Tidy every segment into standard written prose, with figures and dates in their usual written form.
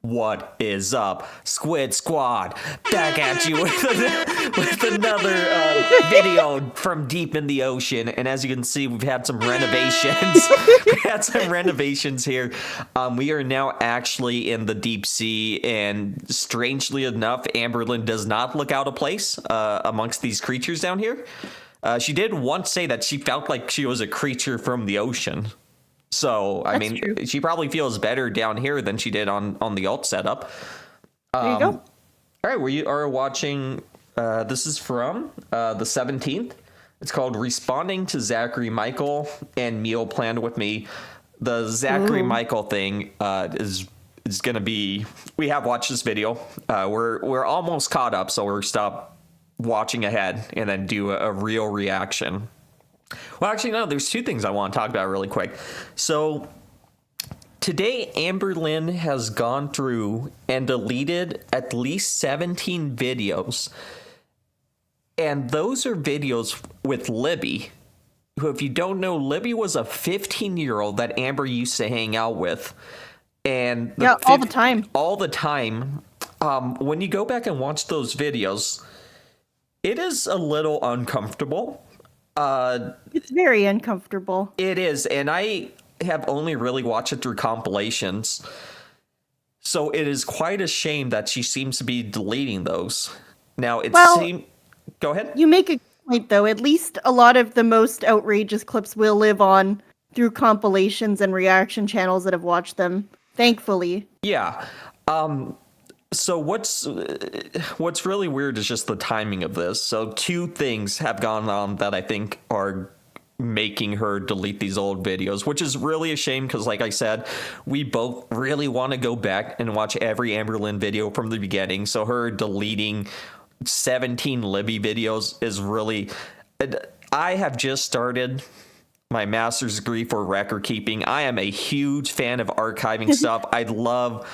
What is up, Squid Squad? Back at you with another video from deep in the ocean. And as you can see, we've had some renovations. Here. We are now actually in the deep sea, and strangely enough, Amberlynn does not look out of place amongst these creatures down here. She did once say that she felt like she was a creature from the ocean. So, I mean, true. She probably feels better down here than she did on the alt setup. There you go. All right, we are watching, this is from the 17th. It's called Responding to Zachary Michael and Meal Planned With Me. The Zachary Michael thing is going to be, we have watched this video. We're almost caught up, so we're stop watching ahead and then do a real reaction. Well, actually, no, there's two things I want to talk about really quick. So today, Amberlynn has gone through and deleted at least 17 videos. And those are videos with Libby, who, if you don't know, Libby was a 15-year-old that Amber used to hang out with. And all the time. All the time. When you go back and watch those videos, it is a little uncomfortable. It's very uncomfortable. It is, and I have only really watched it through compilations. So it is quite a shame that she seems to be deleting those. Now, go ahead. You make a point, though. At least a lot of the most outrageous clips will live on through compilations and reaction channels that have watched them, thankfully. Yeah. So what's really weird is just the timing of this. So two things have gone on that I think are making her delete these old videos, which is really a shame because, like I said, we both really want to go back and watch every Amberlynn video from the beginning. So her deleting 17 Libby videos is really... I have just started my master's degree for record keeping. I am a huge fan of archiving stuff. I love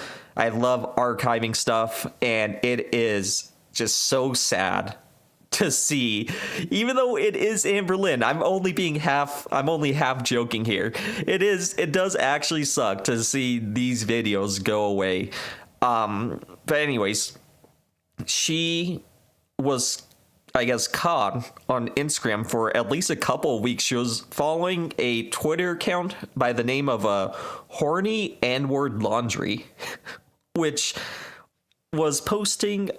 archiving stuff, and it is just so sad to see, even though it is Amberlynn. I'm only half joking here. It does actually suck to see these videos go away. But anyways, she was, I guess, caught on Instagram for at least a couple of weeks. She was following a Twitter account by the name of Horny N-Word Laundry, which was posting,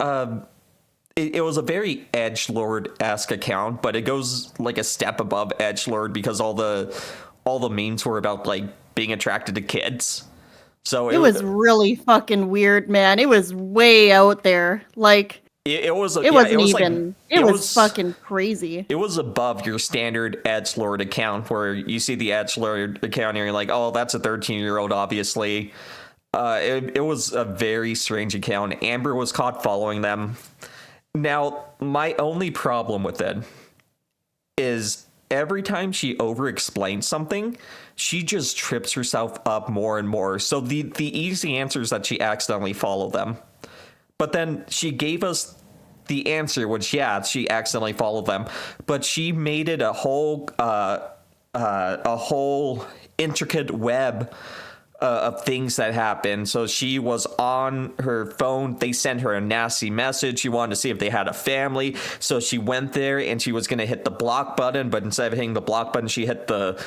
it was a very edgelord-esque account, but it goes like a step above edgelord because all the memes were about like being attracted to kids. So it was really fucking weird, man. It was way out there. Like it was fucking crazy. It was above your standard edgelord account where you see the edgelord account and you're like, oh, that's a 13-year-old, obviously. It was a very strange account. Amber was caught following them. Now, my only problem with it is every time she over-explains something, she just trips herself up more and more. So the easy answer is that she accidentally followed them. But then she gave us the answer, which, yeah, she accidentally followed them. But she made it a whole intricate web of things that happened. So she was on her phone. They sent her a nasty message. She wanted to see if they had a family. So she went there and she was going to hit the block button. But instead of hitting the block button, she hit the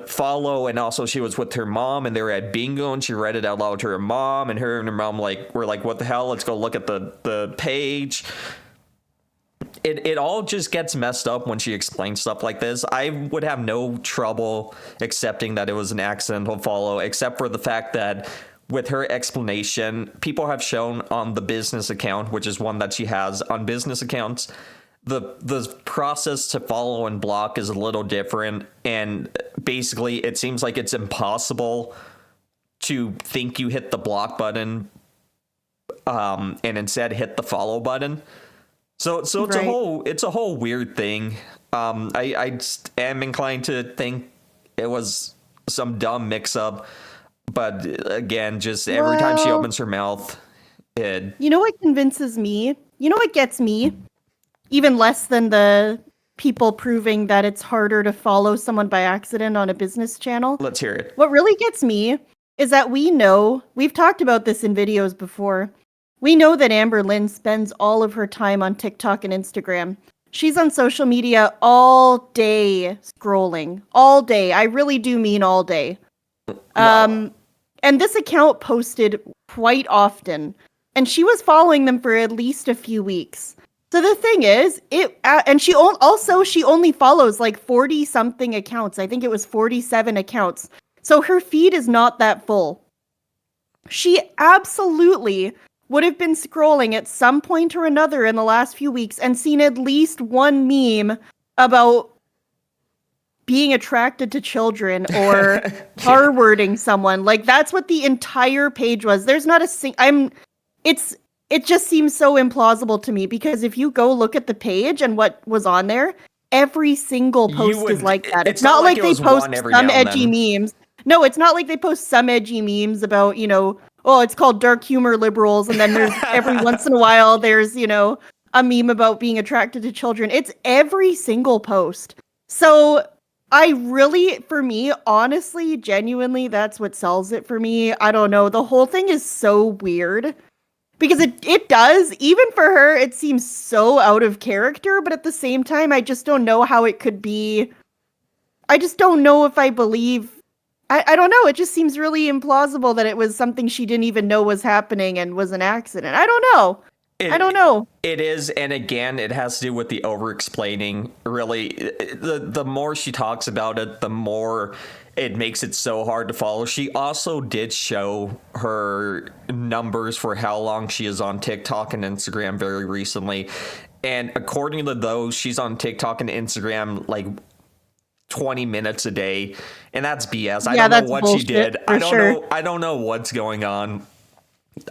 follow. And also she was with her mom and they were at bingo and she read it out loud to her mom. And her mom were like, what the hell? Let's go look at the page. It all just gets messed up when she explains stuff like this. I would have no trouble accepting that it was an accidental follow, except for the fact that with her explanation, people have shown on the business account, which is one that she has on business accounts, the process to follow and block is a little different. And basically, it seems like it's impossible to think you hit the block button and instead hit the follow button. So it's a whole weird thing. I just am inclined to think it was some dumb mix-up, but again, just every time she opens her mouth, it... You know what convinces me? You know what gets me? Even less than the people proving that it's harder to follow someone by accident on a business channel. Let's hear it. What really gets me is that we've talked about this in videos before. We know that Amberlynn spends all of her time on TikTok and Instagram. She's on social media all day scrolling. All day. I really do mean all day. Wow. And this account posted quite often. And she was following them for at least a few weeks. So the thing is, and she only follows like 40 something accounts. I think it was 47 accounts. So her feed is not that full. She absolutely would have been scrolling at some point or another in the last few weeks and seen at least one meme about being attracted to children or R-wording someone. Like, that's what the entire page was. There's not a it just seems so implausible to me, because if you go look at the page and what was on there, every single post is like that. It's not like they post some edgy memes. No, it's not like they post some edgy memes about, oh, it's called dark humor liberals, and then there's every once in a while there's, a meme about being attracted to children. It's every single post. So for me, honestly, genuinely, that's what sells it for me. I don't know. The whole thing is so weird. Because it does, even for her, it seems so out of character, but at the same time, I just don't know how it could be. I just don't know if I believe. I don't know. It just seems really implausible that it was something she didn't even know was happening and was an accident. I don't know. I don't know. It is, and again, it has to do with the over-explaining. Really, the more she talks about it, the more it makes it so hard to follow. She also did show her numbers for how long she is on TikTok and Instagram very recently. And according to those, she's on TikTok and Instagram like 20 minutes a day. And that's BS. I don't know what she did. I don't know what's going on.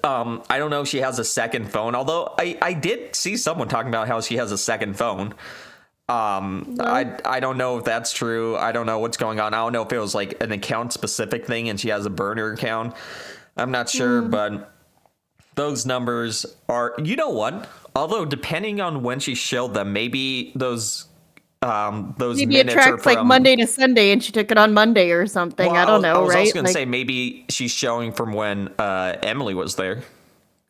I don't know if she has a second phone, although I did see someone talking about how she has a second phone. I don't know if that's true. I don't know what's going on. I don't know if it was like an account specific thing and she has a burner account. I'm not sure, but those numbers are, you know what? Although depending on when she showed them, maybe those maybe it tracks like Monday to Sunday and she took it on Monday or something. Well, I don't know, I was right? also going to say maybe she's showing from when Emily was there.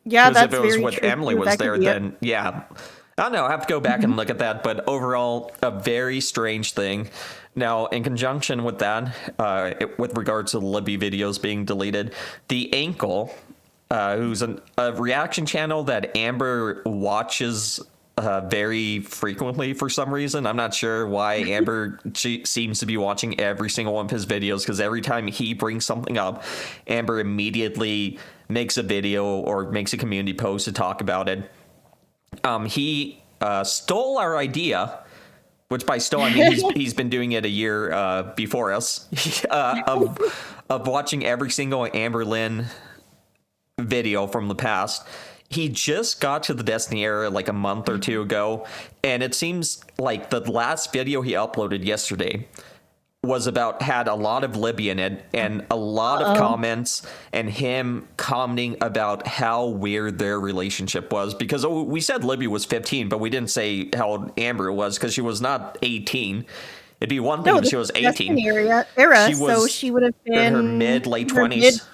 Yeah, that's if it was very when true. Emily was there, then yeah. I don't know. I have to go back and look at that. But overall, a very strange thing. Now, in conjunction with that, with regards to the Libby videos being deleted, the Ankle, who's a reaction channel that Amber watches very frequently for some reason. I'm not sure why Amber seems to be watching every single one of his videos, because every time he brings something up, Amber immediately makes a video or makes a community post to talk about it. He stole our idea, which by stole I mean he's been doing it a year before us, of watching every single Amberlynn video from the past. He just got to the Destiny era like a month or two ago, and it seems like the last video he uploaded yesterday had a lot of Libby in it and a lot of comments, and him commenting about how weird their relationship was, because we said Libby was 15, but we didn't say how old Amber was, because she was not 18. It'd be one thing if she was 18. Era, so she would have been in her late 20s.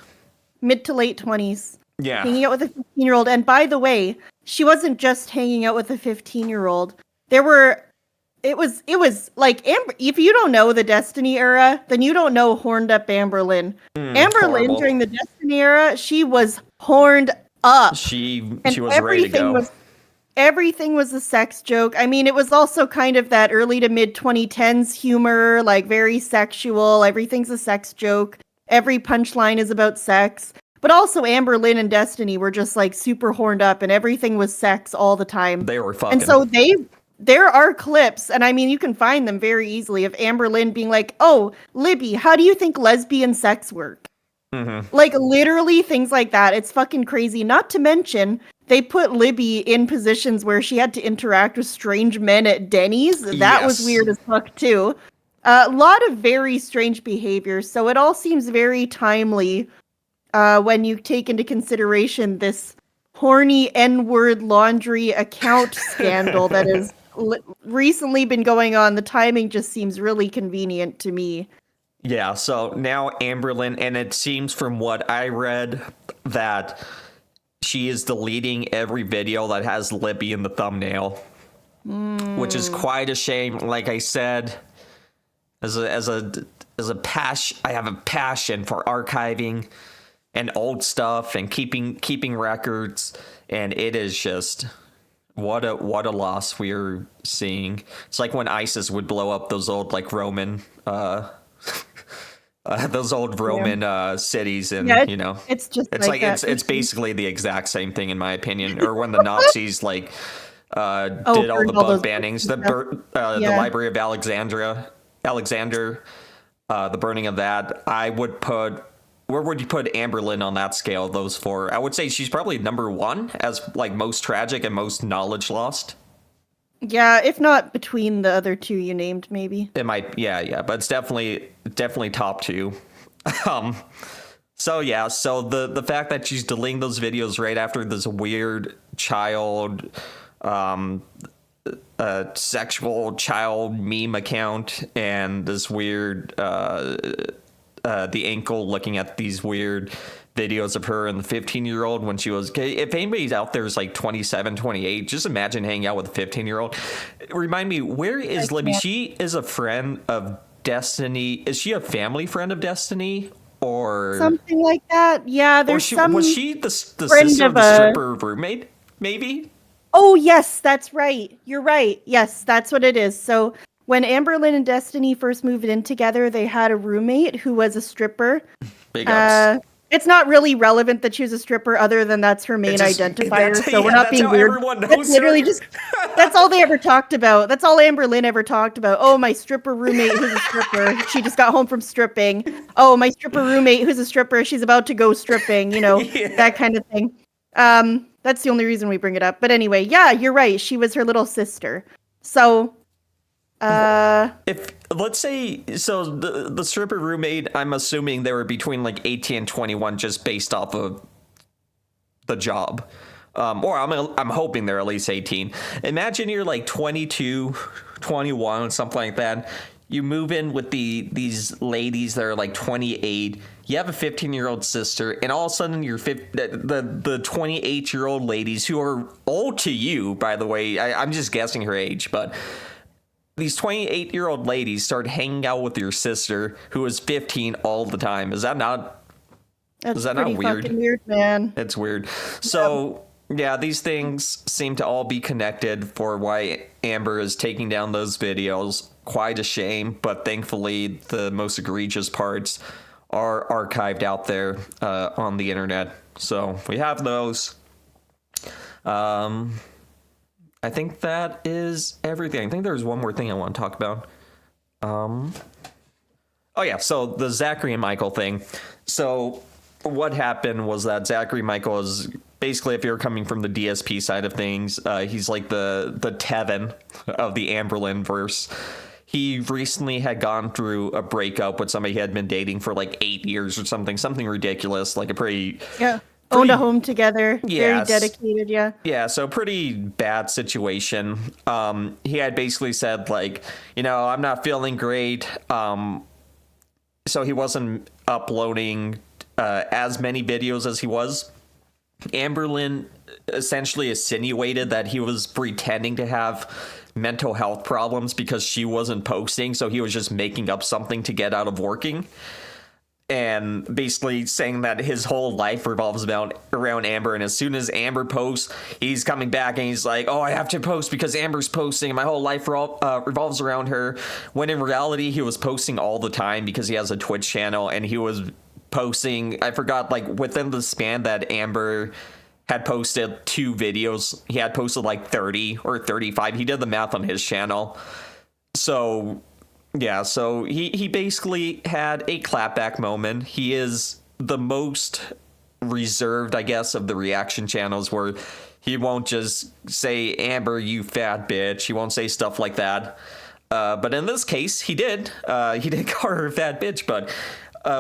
Mid to late 20s. Yeah. Hanging out with a 15-year-old. And by the way, she wasn't just hanging out with a 15-year-old. It was like Amber. If you don't know the Destiny era, then you don't know horned up Amberlynn. Amberlynn during the Destiny era, she was horned up. She was ready to go. Everything was a sex joke. I mean, it was also kind of that early to mid 2010s humor, like very sexual. Everything's a sex joke. Every punchline is about sex. But also Amberlynn and Destiny were just like super horned up, and everything was sex all the time. They were fucking. And so there are clips, and I mean, you can find them very easily, of Amberlynn being like, "Oh, Libby, how do you think lesbian sex work?" Mm-hmm. Like, literally things like that. It's fucking crazy. Not to mention, they put Libby in positions where she had to interact with strange men at Denny's. That was weird as fuck, too. A lot of very strange behavior, so it all seems very timely when you take into consideration this horny N-word laundry account scandal that has recently been going on. The timing just seems really convenient to me. Yeah, so now Amberlynn, and it seems from what I read that she is deleting every video that has Libby in the thumbnail, which is quite a shame. Like I said, as a passion, I have a passion for archiving and old stuff and keeping records, and it is just what a loss we're seeing. It's like when ISIS would blow up those old like Roman those old Roman cities, and it's just it's like it's basically the exact same thing in my opinion. Or when the Nazis like did all the bug bannings, the Library of Alexander, the burning of that. I would put, where would you put Amberlynn on that scale? Those four, I would say she's probably number one as like most tragic and most knowledge lost. Yeah, if not between the other two you named, maybe. It might, yeah, but it's definitely top two. So the fact that she's deleting those videos right after this weird child, sexual child meme account, and this weird, the ankle looking at these weird videos of her and the 15-year-old when she was, if anybody's out there is like 27, 28, just imagine hanging out with a 15-year-old. Remind me, where is Libby? She is a friend of Destiny. Is she a family friend of Destiny or something like that? Yeah, was she the sister of the stripper roommate, maybe? Oh yes, that's right. You're right. Yes, that's what it is. So when Amberlynn and Destiny first moved in together, they had a roommate who was a stripper. Big ups. It's not really relevant that she was a stripper, other than that's her main identifier. So we're not being weird. That's literally just, that's all they ever talked about. That's all Amberlynn ever talked about. Oh, my stripper roommate who's a stripper. She just got home from stripping. Oh, my stripper roommate who's a stripper. She's about to go stripping, that kind of thing. That's the only reason we bring it up. But anyway, yeah, you're right. She was her little sister. So if let's say the stripper roommate, I'm assuming they were between like 18 and 21 just based off of the job, or I'm hoping they're at least 18. Imagine you're like 22, 21, something like that. You move in with these ladies that are like 28. You have a 15-year-old sister, and all of a sudden you're the 28-year-old ladies who are old to you, by the way. I'm just guessing her age, but these 28-year-old ladies start hanging out with your sister, who is 15 all the time. Is that not? That's pretty weird? Fucking weird, man. It's weird. So yeah, these things seem to all be connected for why Amber is taking down those videos. Quite a shame, but thankfully the most egregious parts are archived out there on the internet. So we have those. I think that is everything. I think there's one more thing I want to talk about. Oh yeah, so the Zachary and Michael thing. So what happened was that Zachary Michael is basically, if you're coming from the DSP side of things, he's like the Tevin of the Amberlynn verse. He recently had gone through a breakup with somebody he had been dating for like 8 years or something ridiculous, like a pretty owned a home together. Yes. Very dedicated. Yeah. So pretty bad situation. He had basically said like, I'm not feeling great. So he wasn't uploading as many videos as he was. Amberlynn essentially insinuated that he was pretending to have mental health problems because she wasn't posting, so he was just making up something to get out of working, and basically saying that his whole life revolves around Amber, and as soon as Amber posts, he's coming back and he's like, oh, I have to post because Amber's posting and my whole life revolves around her, when in reality he was posting all the time because he has a Twitch channel, and he was posting, I forgot, like within the span that Amber had posted 2 videos, he had posted like 30 or 35. He did the math on his channel. So yeah, so he basically had a clapback moment. He is the most reserved, I guess, of the reaction channels, where he won't just say, Amber, you fat bitch. He won't say stuff like that. But in this case, he did. He did call her a fat bitch, but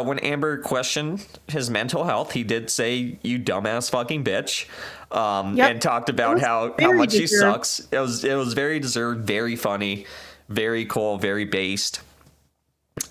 when Amber questioned his mental health, he did say, you dumbass fucking bitch, and talked about how much she sucks. It was very deserved, very funny, very cool, very based.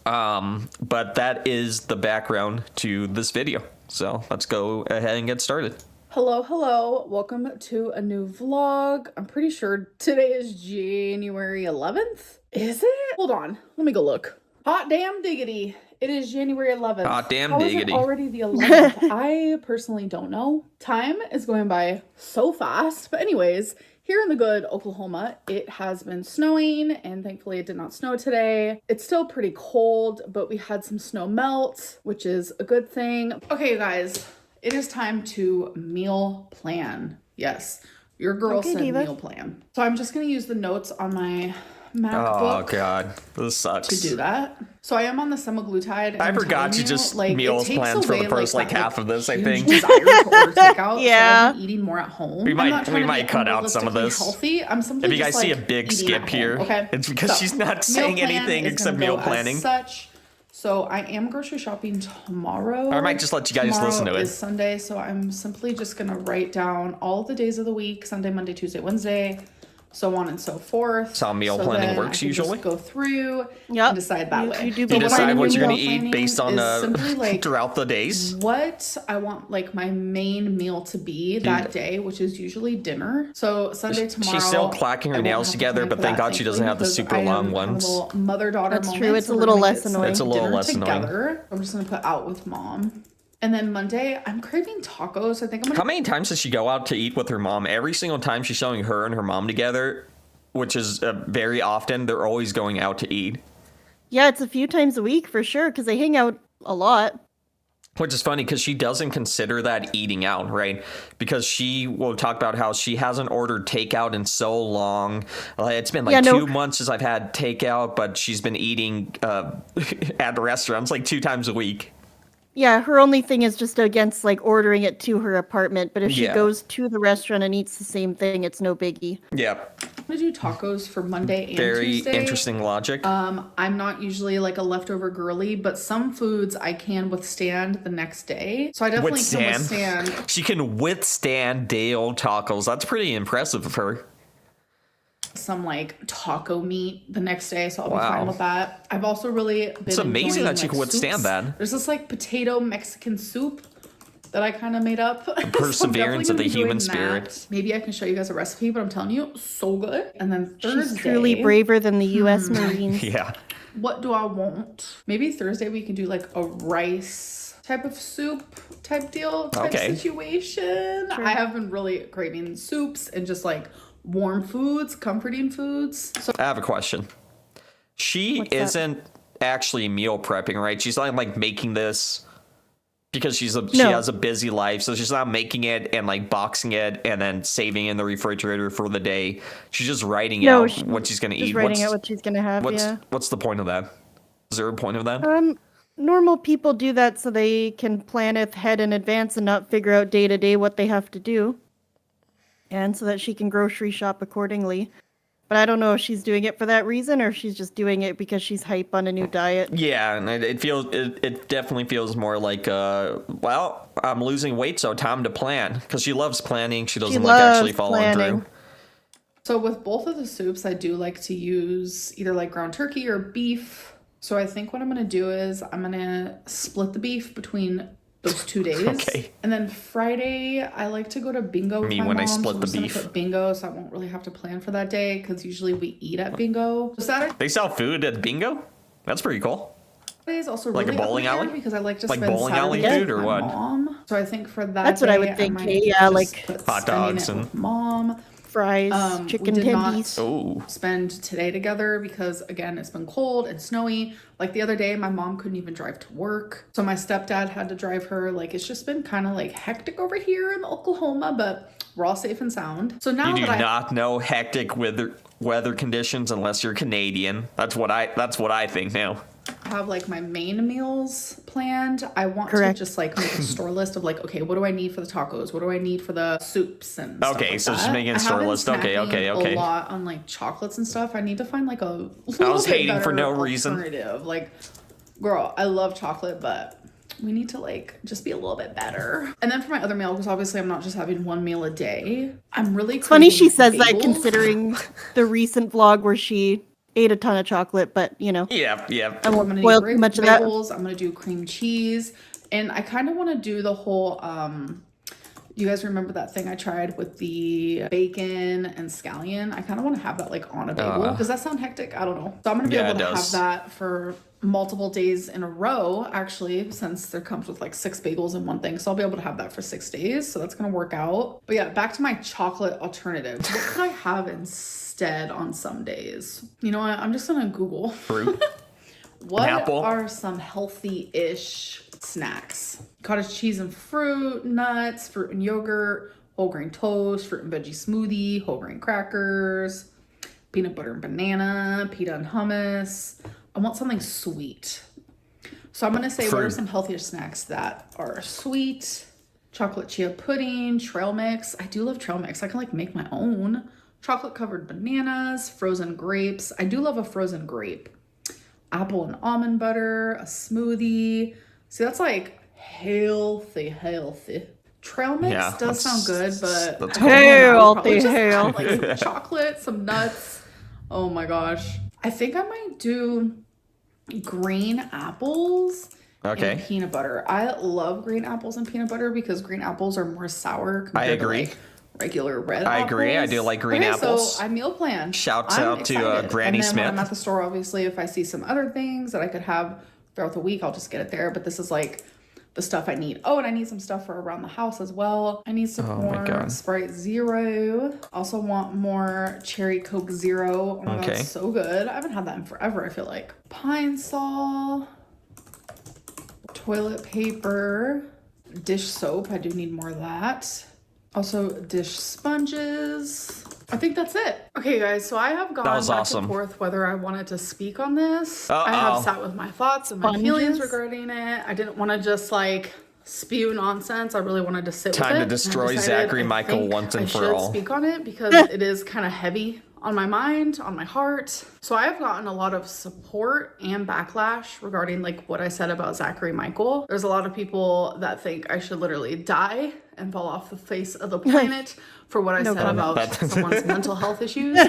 But that is the background to this video. So let's go ahead and get started. Hello. Welcome to a new vlog. I'm pretty sure today is January 11th. Is it? Hold on. Let me go look. Hot damn diggity. It is January 11th. Hot damn How diggity. Is it already the 11th? I personally don't know. Time is going by so fast. But anyways, here in the good Oklahoma, it has been snowing, and thankfully it did not snow today. It's still pretty cold, but we had some snow melt, which is a good thing. Okay, you guys, it is time to meal plan. Yes, your girl said Diva. meal plan. So I'm just going to use the notes on my Oh MacBook god, this sucks. to do that. So I am on the semaglutide. And I I'm forgot telling you just like, meals it takes plans for the away, first that, half of this, I huge think. desire to order takeout. Yeah. So I've been eating more at home. We I'm might- not trying we to might be cut out some of unrealistically this. Healthy. I'm simply If you just, guys see a like, big eating skip at here, home, okay? it's because she's not meal saying plan anything is except gonna meal go planning. As such. So I am grocery shopping tomorrow. Or I might just let you guys Tomorrow listen to it. is Sunday, so I'm simply just gonna write down all the days of the week: Sunday, Monday, Tuesday, Wednesday, so on and so forth. That's how meal so planning then works I can usually. Just go through Yep. and decide that You- way. you do You meal decide planning what when you're going meal to eat planning based on is simply, like, throughout the days. what I want, like, my main meal to be that day, which is usually dinner. So Sunday, tomorrow, She's still clacking her I won't nails have to together, plan but for thank that, God she doesn't have the thankfully, super because I long am having ones. a little mother-daughter That's moment, true. It's so a we're little gonna less get some annoying. It's a little dinner less annoying. together. I'm just gonna put out with mom. And then Monday, I'm craving tacos. I think I'm gonna. How many times does she go out to eat with her mom? Every single time she's showing her and her mom together, which is very often, they're always going out to eat. Yeah, it's a few times a week for sure because they hang out a lot. Which is funny because she doesn't consider that eating out, right? Because she will talk about how she hasn't ordered takeout in so long. It's been like 2 months since I've had takeout, but she's been eating at restaurants like 2 times a week. Yeah, her only thing is just against like ordering it to her apartment, but if she Yeah. goes to the restaurant and eats the same thing, it's no biggie. Yeah, I'm gonna do tacos for Monday and very Tuesday. interesting logic. I'm not usually like a leftover girly, but some foods I can withstand the next day. So I definitely can withstand. She can withstand day-old tacos. That's pretty impressive of her. Some like taco meat the next day, so I'll be Wow. fine with that. I've also really been It's amazing enjoying, that you like, can withstand soups. that. There's this like potato Mexican soup that I kind of made up. Perseverance of the human spirit. Maybe I can show you guys a recipe, but I'm telling you, so good. And then Thursday, She's truly braver than the U.S. Marines. Yeah. what do I want? Maybe Thursday we can do like a rice type of soup type deal type Okay. situation. I have been really craving soups and just like warm foods, comforting foods. So I have a question. She What's that? isn't actually meal prepping, right? She's not like making this because she No. has a busy life, so she's not making it and like boxing it and then saving it in the refrigerator for the day. She's just writing out what she's gonna Just eat. writing out what she's gonna have. Yeah. What's the point of that? Is there a point of that? Normal people do that so they can plan ahead in advance and not figure out day to day what they have to do, and so that she can grocery shop accordingly. But I don't know if she's doing it for that reason or if she's just doing it because she's hype on a new diet. Yeah, and it definitely feels more like well, I'm losing weight, so time to plan, because she loves planning. She doesn't like actually loves following planning. through. So with both of the soups, I do like to use either like ground turkey or beef. So I think what I'm going to do is I'm going to split the beef between those 2 days. Okay. And then Friday, I like to go to bingo with Me my when mom. I split so the I'm just gonna beef. put bingo, so I won't really have to plan for that day because usually we eat at bingo. Saturday They sell food at bingo? That's pretty cool. is also Like a really up in bowling the air alley? because I like to Like spend bowling alley Saturdays food with or my what? mom. So I think for that That's what I day, would think, might yeah, just like put hot spending dogs it and- with mom. Fries, We chicken did not tendies. Oh. spend today together because again it's been cold and snowy. Like the other day my mom couldn't even drive to work, so my stepdad had to drive her. Like it's just been kind of like hectic over here in Oklahoma, but we're all safe and sound. So now You do that not know hectic weather conditions unless you're Canadian. That's what I think now. I have like my main meals planned, I want Correct. to just like make a store list of like, okay, what do I need for the tacos? What do I need for the soups and stuff Okay, like so just that. making a I store have been list. Okay, snacking okay. A lot on like chocolates and stuff. I need to find like a I little was bit hating for no better reason. alternative. Like, girl, I love chocolate, but we need to like just be a little bit better. And then for my other meal, because obviously I'm not just having one meal a day. I'm really It's funny she craving says that bagels. considering the recent vlog where she ate a ton of chocolate, but Yeah. I I'm won't gonna spoil do too much of that. bagels. I'm gonna do cream cheese, and I kind of want to do the whole. You guys remember that thing I tried with the bacon and scallion? I kind of want to have that like on a bagel. Does that sound hectic? I don't know. So I'm gonna be able to have that for multiple days in a row, actually, since there comes with like 6 bagels in one thing. So I'll be able to have that for 6 days. So that's gonna work out. But yeah, back to my chocolate alternative. What could I have instead on some days? You know what? I'm just gonna Google. Fruit. What Apple. are some healthy-ish snacks? Cottage cheese and fruit, nuts, fruit and yogurt, whole grain toast, fruit and veggie smoothie, whole grain crackers, peanut butter and banana, pita and hummus. I want something sweet. So I'm going to say what are some healthier snacks that are sweet? Chocolate chia pudding, trail mix. I do love trail mix. I can like make my own. Chocolate covered bananas, frozen grapes. I do love a frozen grape. Apple and almond butter, a smoothie. See, that's like healthy. Trail mix does sound good, but healthy. Like some chocolate, some nuts. Oh my gosh. I think I might do green apples and peanut butter. I love green apples and peanut butter because green apples are more sour compared to like regular red apples. I agree. I do like green apples. So I meal plan. Shouts out to Granny Smith. When I'm at the store, obviously, if I see some other things that I could have throughout the week, I'll just get it there. But this is like the stuff I need. Oh, and I need some stuff for around the house as well. I need some more Sprite Zero. Also want more Cherry Coke Zero. Oh my God, it's so good. I haven't had that in forever, I feel like. Pine Sol. Toilet paper. Dish soap. I do need more of that. Also, dish sponges. I think that's it. Okay, guys, so I have gone back and forth whether I wanted to speak on this. I have sat with my thoughts and my feelings regarding it. I didn't want to just like spew nonsense. I really wanted to sit with it. Time to destroy Zachary Michael once and for all. I should speak on it because it is kind of heavy on my mind, on my heart. So I have gotten a lot of support and backlash regarding like what I said about Zachary Michael. There's a lot of people that think I should literally die and fall off the face of the planet for what I said about someone's mental health issues.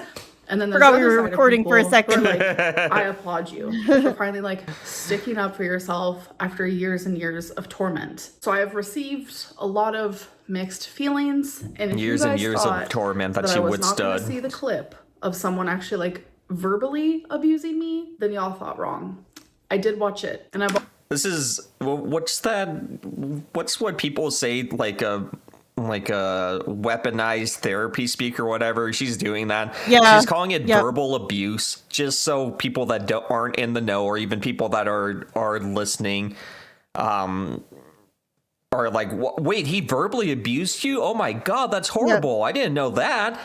And then there's we were recording for a second. Like, I applaud you for finally like sticking up for yourself after years and years of torment. So I have received a lot of mixed feelings, and if years you guys and years thought of torment that I you was not going withstood. to see the clip of someone actually like verbally abusing me, then y'all thought wrong. I did watch it, and This is what's that? What's what people say like a weaponized therapy speak or whatever. She's doing that. Yeah. She's calling it verbal abuse, just so people that aren't in the know or even people that are listening are like, wait, he verbally abused you? Oh my God, that's horrible. I didn't know that.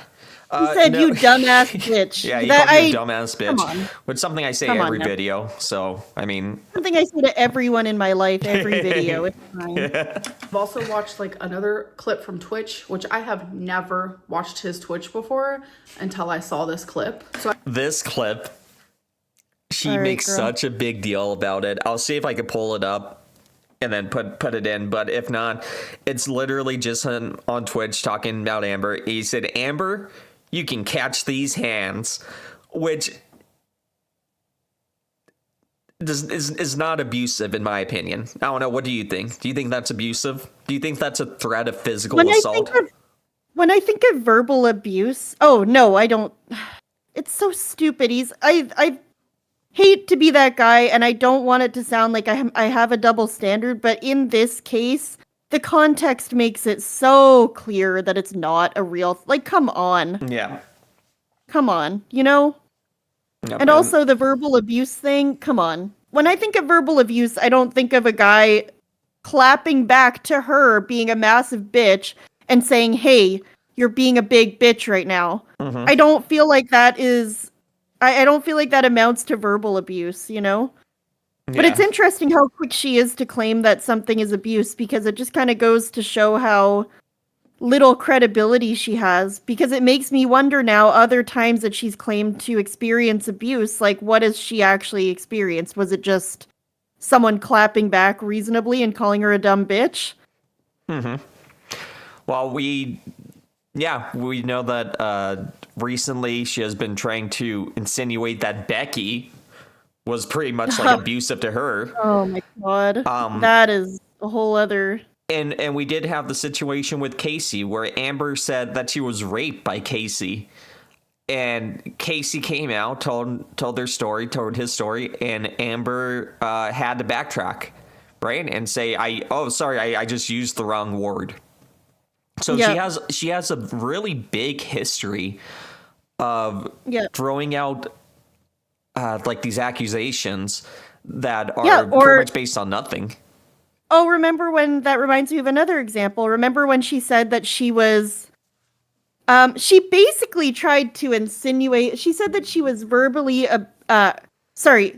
He said, you dumbass bitch. Yeah, he called you a dumbass bitch. Come on. Which is something I say every video. So, I mean. Something I say to everyone in my life, every video. It's fine. I've also watched like another clip from Twitch, which I have never watched his Twitch before until I saw this clip. So this clip, she makes such a big deal about it. I'll see if I can pull it up and then put it in. But if not, it's literally just him on Twitch talking about Amber. He said, Amber, you can catch these hands, which is not abusive in my opinion. I don't know. What do you think? Do you think that's abusive? Do you think that's a threat of physical assault? When I think of verbal abuse, oh no, I don't. It's so stupid. I hate to be that guy, and I don't want it to sound like I have a double standard, but in this case, the context makes it so clear that it's not a real... Like, come on. Yeah. Come on, you know? Yep, and also the verbal abuse thing, come on. When I think of verbal abuse, I don't think of a guy clapping back to her being a massive bitch and saying, hey, you're being a big bitch right now. Mm-hmm. I don't feel like that is... I don't feel like that amounts to verbal abuse, you know? Yeah. But it's interesting how quick she is to claim that something is abuse, because it just kind of goes to show how little credibility she has, because it makes me wonder now other times that she's claimed to experience abuse, like what has she actually experienced? Was it just someone clapping back reasonably and calling her a dumb bitch? Mm-hmm. Well, we know that recently she has been trying to insinuate that Becky was pretty much like abusive to her. Oh my god. That is a whole other. And we did have the situation with Casey where Amber said that she was raped by Casey. And Casey came out, told his story, and Amber had to backtrack, right? And say, I just used the wrong word. So she has a really big history of throwing out like these accusations that are pretty much based on nothing. Oh, remember when, that reminds me of another example. Remember when she said that she was, she basically tried to insinuate, she said that she was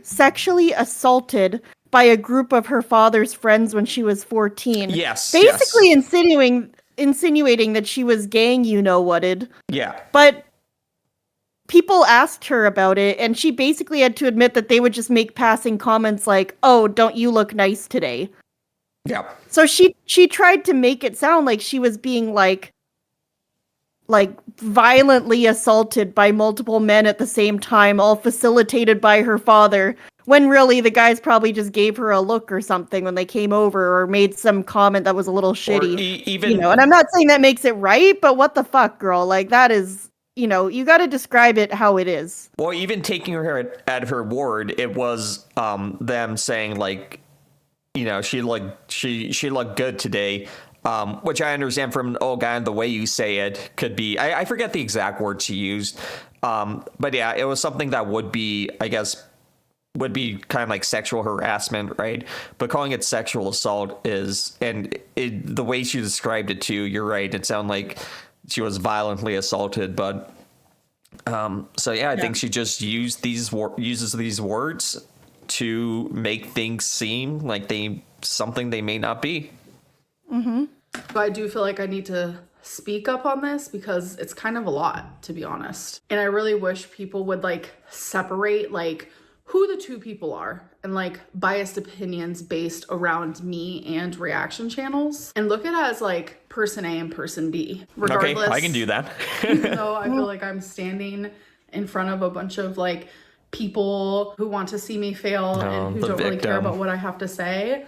sexually assaulted by a group of her father's friends when she was 14. Yes. Basically insinuating that she was gang you-know-whatted. Yeah. But people asked her about it, and she basically had to admit that they would just make passing comments like, oh, don't you look nice today? Yeah. So she tried to make it sound like she was being like violently assaulted by multiple men at the same time, all facilitated by her father, when really the guys probably just gave her a look or something when they came over, or made some comment that was a little shitty. Even, you know, and I'm not saying that makes it right, but what the fuck, girl? Like, that is, you know, you got to describe it how it is. Well, even taking her at her word, it was them saying like, you know, she looked good today, which I understand from an old guy, and the way you say it could be, I forget the exact word she used, but yeah, it was something that would be, I guess, would be kind of like sexual harassment, right? But calling it sexual assault is, and the way she described it too, you're right, it sounded like she was violently assaulted, but so yeah, I think she just uses these words to make things seem like something they may not be. Mm-hmm. But I do feel like I need to speak up on this because it's kind of a lot, to be honest. And I really wish people would like separate like who the two people are and like biased opinions based around me and reaction channels, and look at it as like person A and person B. Regardless, okay, I can do that. So I feel like I'm standing in front of a bunch of like people who want to see me fail and who don't really care about what I have to say.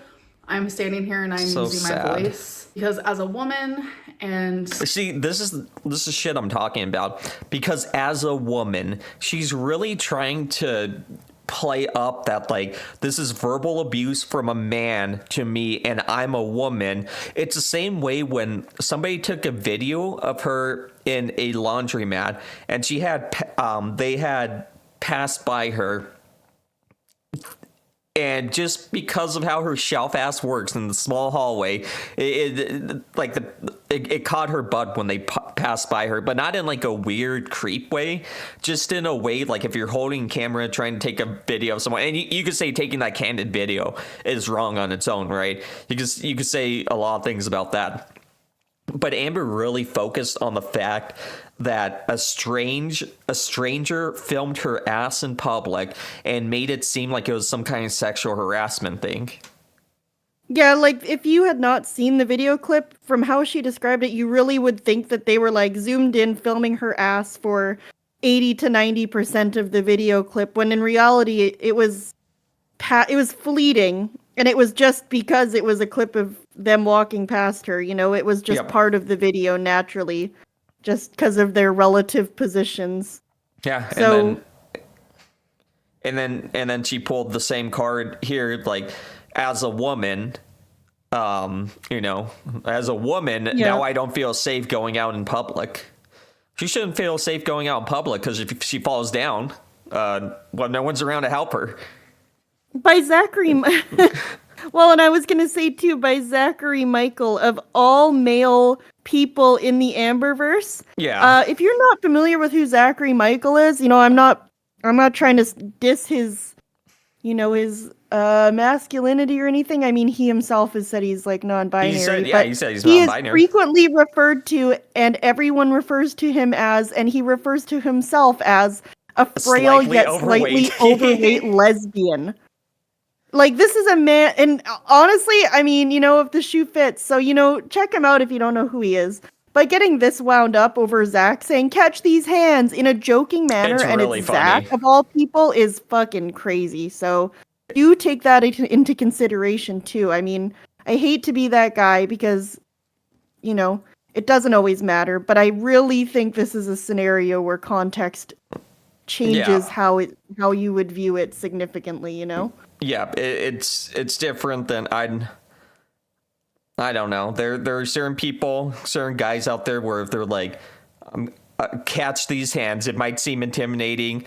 I'm standing here and I'm using my voice because as a woman, and see, this is shit I'm talking about, because as a woman, she's really trying to play up that like this is verbal abuse from a man to me and I'm a woman. It's the same way when somebody took a video of her in a laundromat and she had they had passed by her, and just because of how her shelf ass works in the small hallway, it caught her butt when they passed by her, but not in like a weird creep way, just in a way like if you're holding a camera trying to take a video of someone, and you could say taking that candid video is wrong on its own, right? You could say a lot of things about that. But Amber really focused on the fact that a stranger filmed her ass in public and made it seem like it was some kind of sexual harassment thing. Yeah, like if you had not seen the video clip, from how she described it, you really would think that they were like zoomed in filming her ass for 80 to 90% of the video clip, when in reality it was fleeting, and it was just because it was a clip of them walking past her, you know, it was just part of the video naturally, just because of their relative positions. Yeah, so and then she pulled the same card here, like, as a woman, you know, as a woman, now I don't feel safe going out in public. She shouldn't feel safe going out in public, because if she falls down, well, no one's around to help her. By Zachary, well, and I was going to say too, by Zachary Michael, of all male people in the Amberverse. Yeah. If you're not familiar with who Zachary Michael is, you know, I'm not trying to diss his, you know, his masculinity or anything. I mean, he himself has said he's like non-binary. He said he's non-binary. He is frequently referred to, and everyone refers to him as, and he refers to himself as, a frail yet slightly overweight lesbian. Like, this is a man, and honestly, I mean, you know, if the shoe fits, so, you know, check him out if you don't know who he is. But getting this wound up over Zach saying, catch these hands in a joking manner, It's and really it's funny. Zach of all people, is fucking crazy. So do take that into consideration too. I mean, I hate to be that guy because, you know, it doesn't always matter, but I really think this is a scenario where context changes how you would view it significantly, you know? Yeah, it's different than I don't know. There are certain people, certain guys out there where if they're like, catch these hands, it might seem intimidating.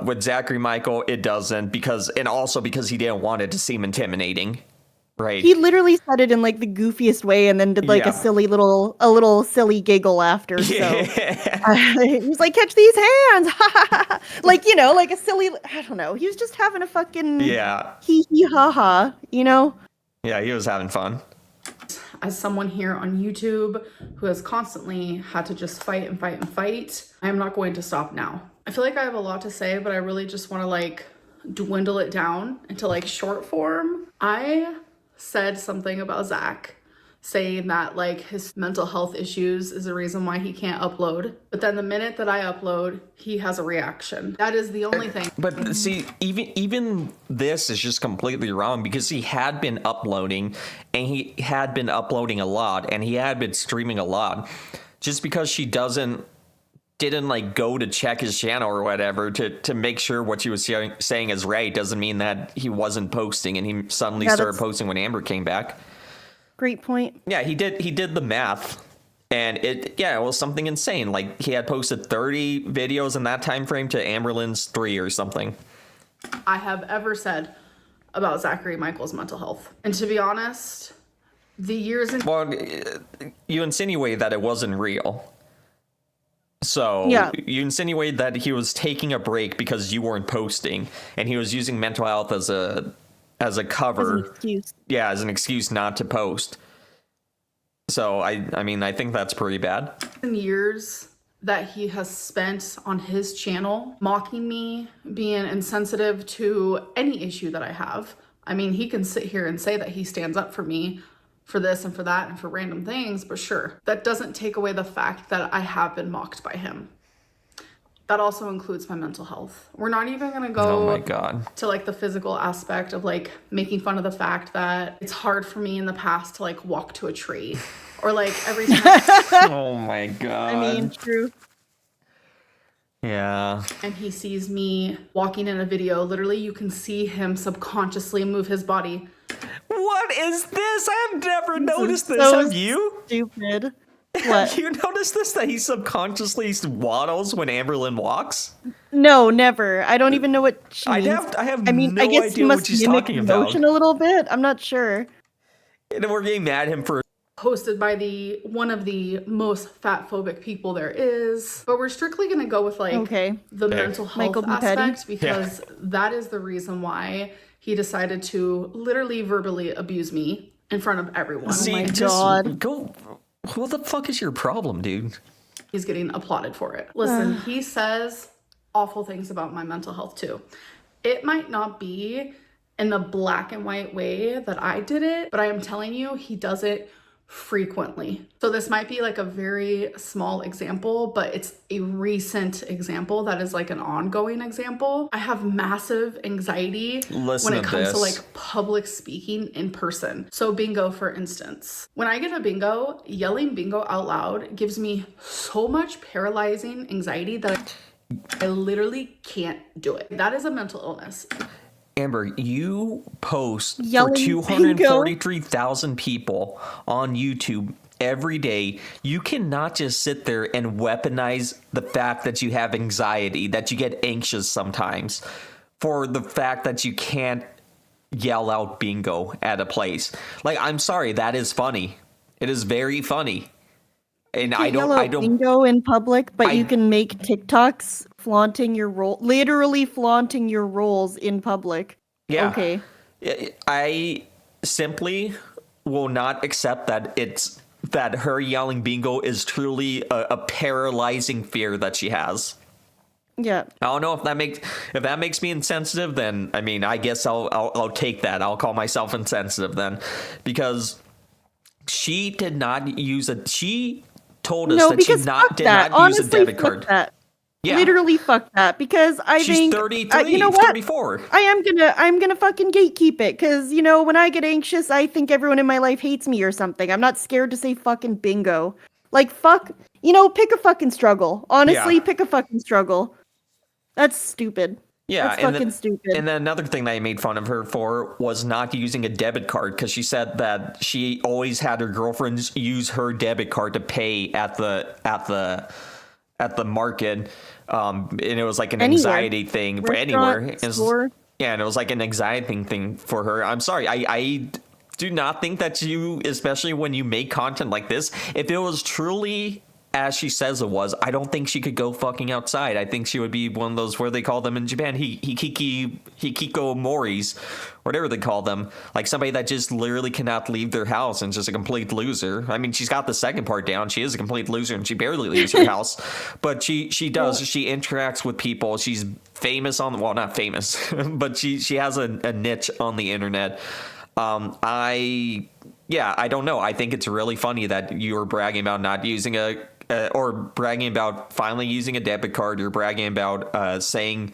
With Zachary Michael, it doesn't because he didn't want it to seem intimidating, right? He literally said it in like the goofiest way, and then did like a little silly giggle after. So he was like, "Catch these hands!" Like, you know, like a silly. I don't know. He was just having a fucking hee hee ha ha. You know? Yeah, he was having fun. As someone here on YouTube who has constantly had to just fight and fight and fight, I am not going to stop now. I feel like I have a lot to say, but I really just want to like dwindle it down into like short form. I said something about Zach saying that like his mental health issues is the reason why he can't upload. But then the minute that I upload, he has a reaction. That is the only thing. But see, even this is just completely wrong because he had been uploading and he had been uploading a lot and he had been streaming a lot. Just because she didn't like go to check his channel or whatever to make sure what she was saying is right doesn't mean that he wasn't posting and he suddenly started posting when Amber came back. Great point. Yeah, he did the math, and it was something insane. Like he had posted 30 videos in that time frame to Amberlynn's 3 or something. I have ever said about Zachary Michael's mental health. And to be honest, the years in you insinuate that it wasn't real. So you insinuate that he was taking a break because you weren't posting, and he was using mental health as a cover, as an excuse. Yeah, as an excuse not to post. So I mean, I think that's pretty bad. Years that he has spent on his channel mocking me, being insensitive to any issue that I have. I mean, he can sit here and say that he stands up for me for this and for that and for random things, but sure, that doesn't take away the fact that I have been mocked by him. That also includes my mental health. We're not even gonna go to like the physical aspect of like making fun of the fact that it's hard for me in the past to like walk to a tree or like every time. Oh my God. I mean, true. Yeah. And he sees me walking in a video. Literally, you can see him subconsciously move his body. What is this? I've never noticed this. So Have you? Stupid. Have What? you noticed this? That he subconsciously waddles when Amberlynn walks? No, never. I don't even know what she means. I have I mean, no I guess idea he what must she's mimic talking about. motion a little bit. I'm not sure. And we're getting mad at him for Hosted by one of the most fat phobic people there is. But we're strictly gonna go with like the mental health Michael aspect because that is the reason why he decided to literally verbally abuse me in front of everyone. See, my just God. go. What the fuck is your problem, dude? He's getting applauded for it. Listen, he says awful things about my mental health too. It might not be in the black and white way that I did it, but I am telling you, he does it frequently. So this might be like a very small example, but it's a recent example that is like an ongoing example. I have massive anxiety when it comes to like public speaking in person. So bingo, for instance, when I get a bingo, yelling bingo out loud gives me so much paralyzing anxiety that I literally can't do it. That is a mental illness. Amber, you post Yelling for 243,000 people on YouTube every day. You cannot just sit there and weaponize the fact that you have anxiety, that you get anxious sometimes, for the fact that you can't yell out bingo at a place. Like, I'm sorry, that is funny. It is very funny. And I don't bingo in public, but you can make TikToks flaunting your literally flaunting your roles in public. Yeah. Okay. I simply will not accept that her yelling bingo is truly a paralyzing fear that she has. Yeah. I don't know if that makes me insensitive, then I mean, I guess I'll take that. I'll call myself insensitive then, because she did not use she told us No, that she because fuck did that. not use a Honestly, debit fuck card. that. Yeah. Literally fuck that, because I She's think 33, you know what? 34. I'm gonna fucking gatekeep it, because when I get anxious, I think everyone in my life hates me or something. I'm not scared to say fucking bingo. Like fuck, pick a fucking struggle. Honestly, Yeah. pick a fucking struggle. That's stupid. Yeah, That's and fucking then, stupid. and then another thing that I made fun of her for was not using a debit card, because she said that she always had her girlfriends use her debit card to pay at the market, and it was like an Anywhere. anxiety thing for Restaurant, anywhere. store. Yeah, and it was like an anxiety thing for her. I'm sorry, I do not think that you, especially when you make content like this, if it was truly as she says it was, I don't think she could go fucking outside. I think she would be one of those, where they call them in Japan, hikikomoris, whatever they call them, like somebody that just literally cannot leave their house and just a complete loser. I mean, she's got the second part down. She is a complete loser and she barely leaves her house, but she does. She interacts with people. She's famous well, not famous, but she has a niche on the internet. I don't know. I think it's really funny that you were bragging about not using or bragging about finally using a debit card. You're bragging about saying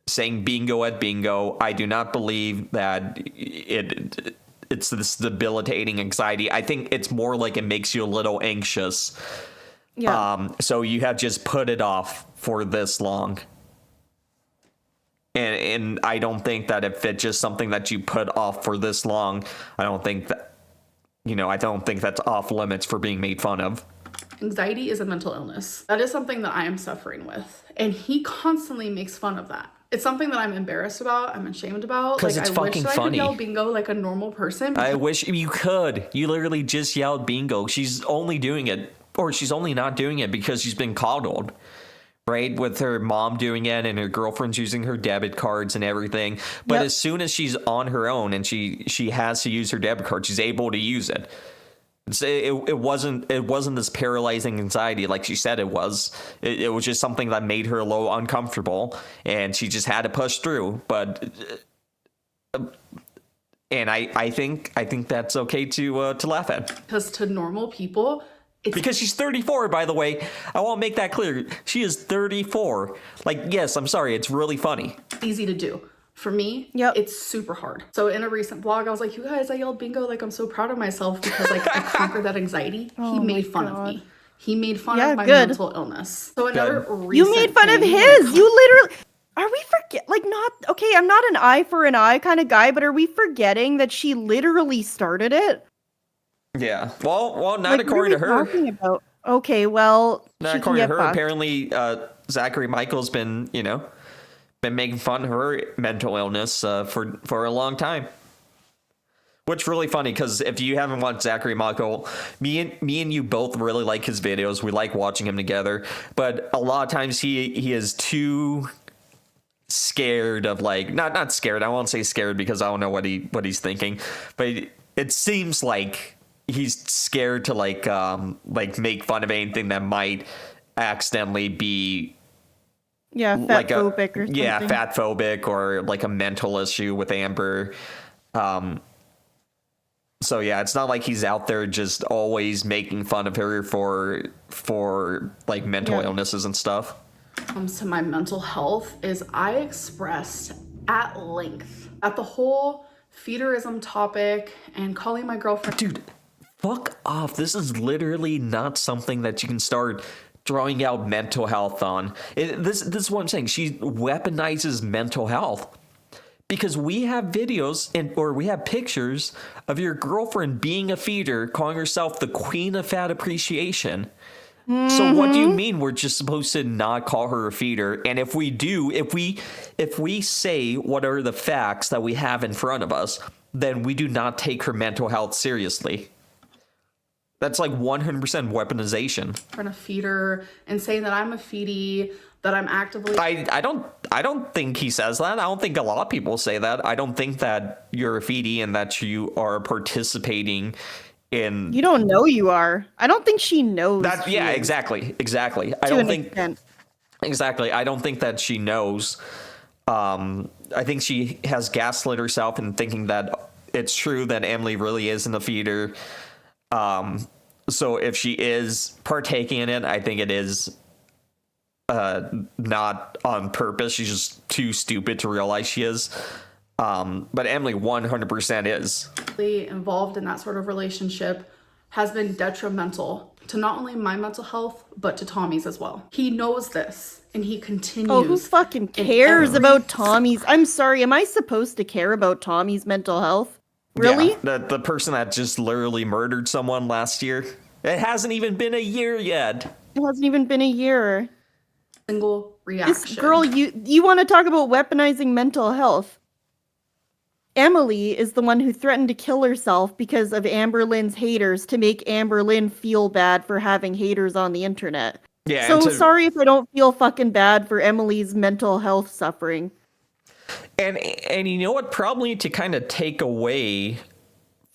bingo at bingo. I do not believe that it's this debilitating anxiety. I think it's more like it makes you a little anxious. Yeah. So you have just put it off for this long. And I don't think that if it's just something that you put off for this long, I don't think that's off limits for being made fun of. Anxiety is a mental illness. That is something that I am suffering with. And he constantly makes fun of that. It's something that I'm embarrassed about. I'm ashamed about. Because it's fucking I funny. could yell bingo like a normal person. I wish you could. You literally just yelled bingo. She's only doing it, or she's only not doing it because she's been coddled. Right, with her mom doing it and her girlfriend's using her debit cards and everything. But as soon as she's on her own and she has to use her debit card, she's able to use it. It wasn't this paralyzing anxiety like she said it was. It was just something that made her a little uncomfortable, and she just had to push through. But and I think that's okay to laugh at. Because to normal people, because she's 34, by the way. I want to make that clear. She is 34. Like, yes, I'm sorry. It's really funny. Easy to do. For me, It's super hard. So in a recent vlog, I was like, you guys, I yelled bingo. Like, I'm so proud of myself because like I conquered that anxiety. He made fun of me. He made fun of my mental illness. So another recent You made fun of his. You literally... Are we I'm not an eye for an eye kind of guy, but are we forgetting that she literally started it? Yeah. Well, not according to her. Talking about? Okay, well, not according to her. Apparently, Zachary Michael's been making fun of her mental illness for a long time. Which really funny, because if you haven't watched Zachary Michael, me and you both really like his videos. We like watching him together, but a lot of times he is too scared of not scared. I won't say scared because I don't know what he's thinking, but it seems like he's scared to make fun of anything that might accidentally be fatphobic or something. Yeah, fatphobic or like a mental issue with Amber. So yeah, it's not like he's out there just always making fun of her for like mental illnesses and stuff. Comes to my mental health is I expressed at length at the whole feederism topic and calling my girlfriend. Dude, fuck off. This is literally not something that you can start throwing out mental health on. This is what I'm saying. She weaponizes mental health. Because we have videos or we have pictures of your girlfriend being a feeder, calling herself the queen of fat appreciation. Mm-hmm. So what do you mean we're just supposed to not call her a feeder? And if we do, if we say what are the facts that we have in front of us, then we do not take her mental health seriously. That's like 100% weaponization. A feeder and saying that I'm a feedie, that I'm actively. I don't think he says that. I don't think a lot of people say that. I don't think that you're a feedie and that you are participating in. You don't know you are. I don't think she knows. That yeah, exactly. I don't think extent. Exactly. I don't think that she knows. I think she has gaslit herself in thinking that it's true that Emily really isn't a feeder. So if she is partaking in it, I think it is not on purpose. She's just too stupid to realize she is. But Emily 100% is. Involved in that sort of relationship has been detrimental to not only my mental health, but to Tommy's as well. He knows this, and he continues. Oh, who fucking cares about Tommy's? I'm sorry, am I supposed to care about Tommy's mental health? Really? Yeah, the person that just literally murdered someone last year. It hasn't even been a year yet. It hasn't even been a year. Single reaction. This girl, you want to talk about weaponizing mental health? Emily is the one who threatened to kill herself because of Amberlynn's haters to make Amberlynn feel bad for having haters on the internet. Yeah. So sorry if I don't feel fucking bad for Emily's mental health suffering. And you know what? Probably to kind of take away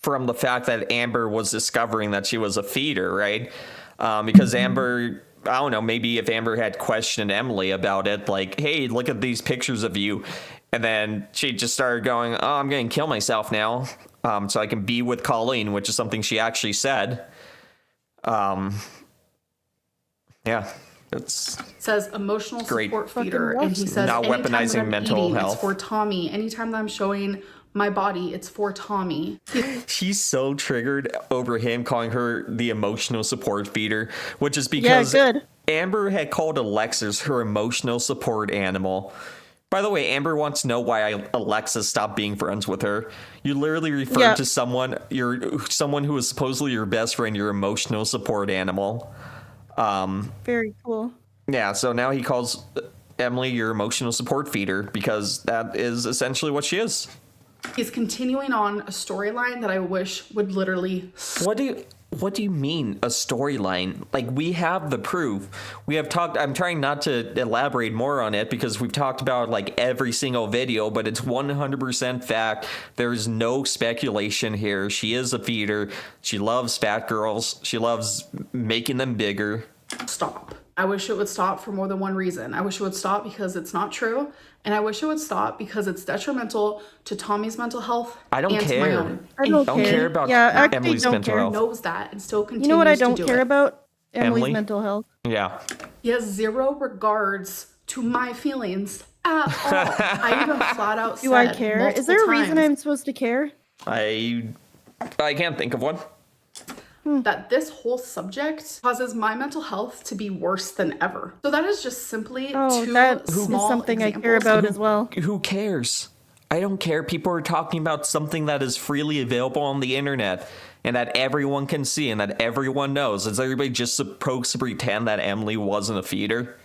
from the fact that Amber was discovering that she was a feeder, right? Because Amber, I don't know, maybe if Amber had questioned Emily about it, like, hey, look at these pictures of you. And then she just started going, oh, I'm going to kill myself now so I can be with Colleen, which is something she actually said. Yeah. It says emotional great. Support feeder, and he says not weaponizing mental health. It's for Tommy. Anytime that I'm showing my body, it's for Tommy. She's so triggered over him calling her the emotional support feeder, which is because Amber had called Alexis her emotional support animal. By the way, Amber wants to know why Alexis stopped being friends with her. You literally referred to someone who was supposedly your best friend, your emotional support animal. Very cool. Yeah, so now he calls Emily your emotional support feeder because that is essentially what she is. He's continuing on a storyline that I wish would literally... What do you mean a storyline? Like, we have the proof. We have talked... I'm trying not to elaborate more on it because we've talked about like every single video, but it's 100% fact. There's no speculation here. She is a feeder. She loves fat girls. She loves making them bigger. Stop. I wish it would stop for more than one reason. I wish it would stop because it's not true. And I wish it would stop because it's detrimental to Tommy's mental health. I don't care. To my own. I don't care about Emily's mental health. Knows that and still continues to do it. You know what I don't care about? Emily's mental health. Yeah. He has zero regards to my feelings at all. I even flat out said do I care? Is there a reason times I'm supposed to care? I can't think of one. That this whole subject causes my mental health to be worse than ever. So that is just simply two that small is something examples. I care about as well. Who cares? I don't care. People are talking about something that is freely available on the internet and that everyone can see and that everyone knows. Is everybody just supposed to pretend that Emily wasn't a feeder?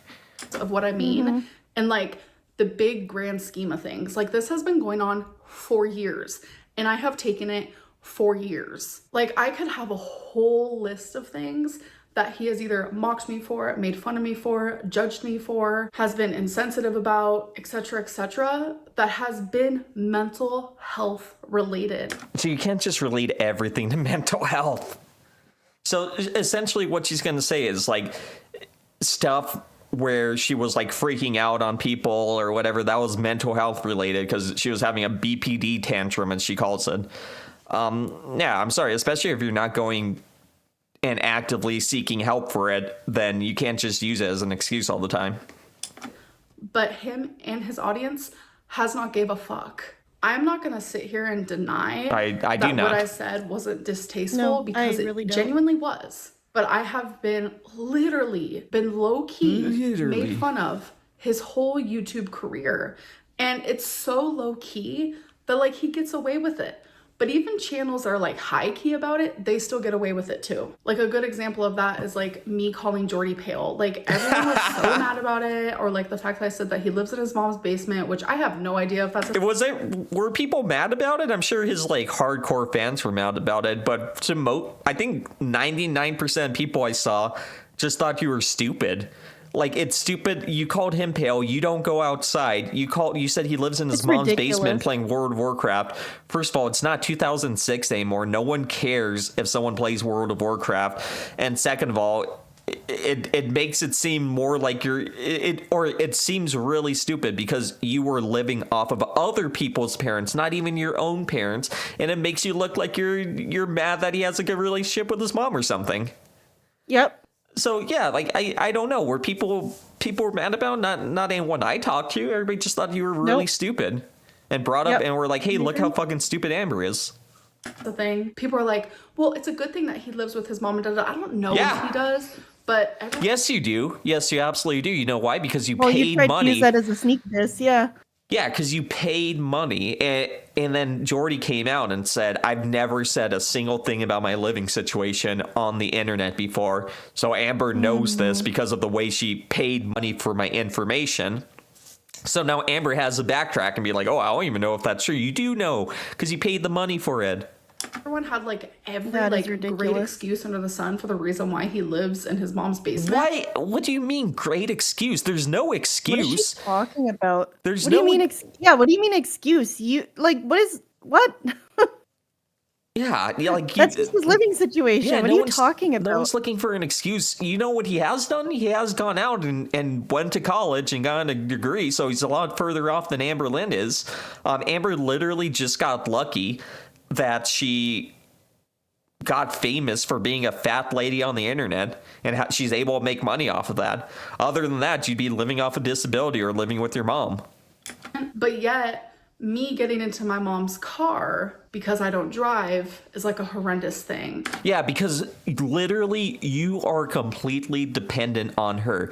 Of what I mean. And like the big grand scheme of things. Like this has been going on for years and I have taken it for years. Like I could have a whole list of things that he has either mocked me for, made fun of me for, judged me for, has been insensitive about, etc., that has been mental health related. So you can't just relate everything to mental health. So essentially what she's going to say is like stuff where she was like freaking out on people or whatever, that was mental health related because she was having a BPD tantrum, as she calls it. Yeah, I'm sorry, especially if you're not going and actively seeking help for it, then you can't just use it as an excuse all the time. But him and his audience has not gave a fuck. I'm not going to sit here and deny I do not. What I said wasn't distasteful because really it genuinely was. But I have been low-key made fun of his whole YouTube career. And it's so low-key that like he gets away with it. But even channels that are like high key about it, they still get away with it too. Like a good example of that is like me calling Jordy pale. Like everyone was so mad about it. Or like the fact that I said that he lives in his mom's basement, which I have no idea if that's... Were people mad about it? I'm sure his like hardcore fans were mad about it. But I think 99% of people I saw just thought you were stupid. Like, it's stupid. You called him pale. You don't go outside. You said he lives in his mom's basement playing World of Warcraft. First of all, it's not 2006 anymore. No one cares if someone plays World of Warcraft. And second of all, it makes it seem more like it seems really stupid because you were living off of other people's parents, not even your own parents, and it makes you look like you're mad that he has a good relationship with his mom or something. Yep. So yeah, like I don't know. Were people were mad about? Not anyone I talked to. Everybody just thought you were really Nope. stupid and brought up Yep. and were like, hey, look how fucking stupid Amber is. The thing. People are like, well, it's a good thing that he lives with his mom and dad. I don't know if he does, but Yes, you do. Yes, you absolutely do. You know why? Because you Well, you paid tried to money. use that as a sneak diss, yeah. Yeah, because you paid money, and then Jordy came out and said, I've never said a single thing about my living situation on the internet before. So Amber knows this because of the way she paid money for my information. So now Amber has to backtrack and be like, oh, I don't even know if that's true. You do know, because you paid the money for it. everyone had like every That is like great ridiculous. excuse under the sun for the reason why he lives in his mom's basement. Why? What do you mean, great excuse? There's no What is excuse. she talking about? There's what do you no- mean? What do you mean excuse? You like what? Yeah, like That's just his living situation. What are you talking about? No one's looking for an excuse. You know what he has done? He has gone out and went to college and gotten a degree, so he's a lot further off than Amberlynn is. Amber literally just got lucky that she got famous for being a fat lady on the internet, and she's able to make money off of that. Other than that, you'd be living off a disability or living with your mom. But yet, me getting into my mom's car because I don't drive is like a horrendous thing. Yeah, because literally you are completely dependent on her.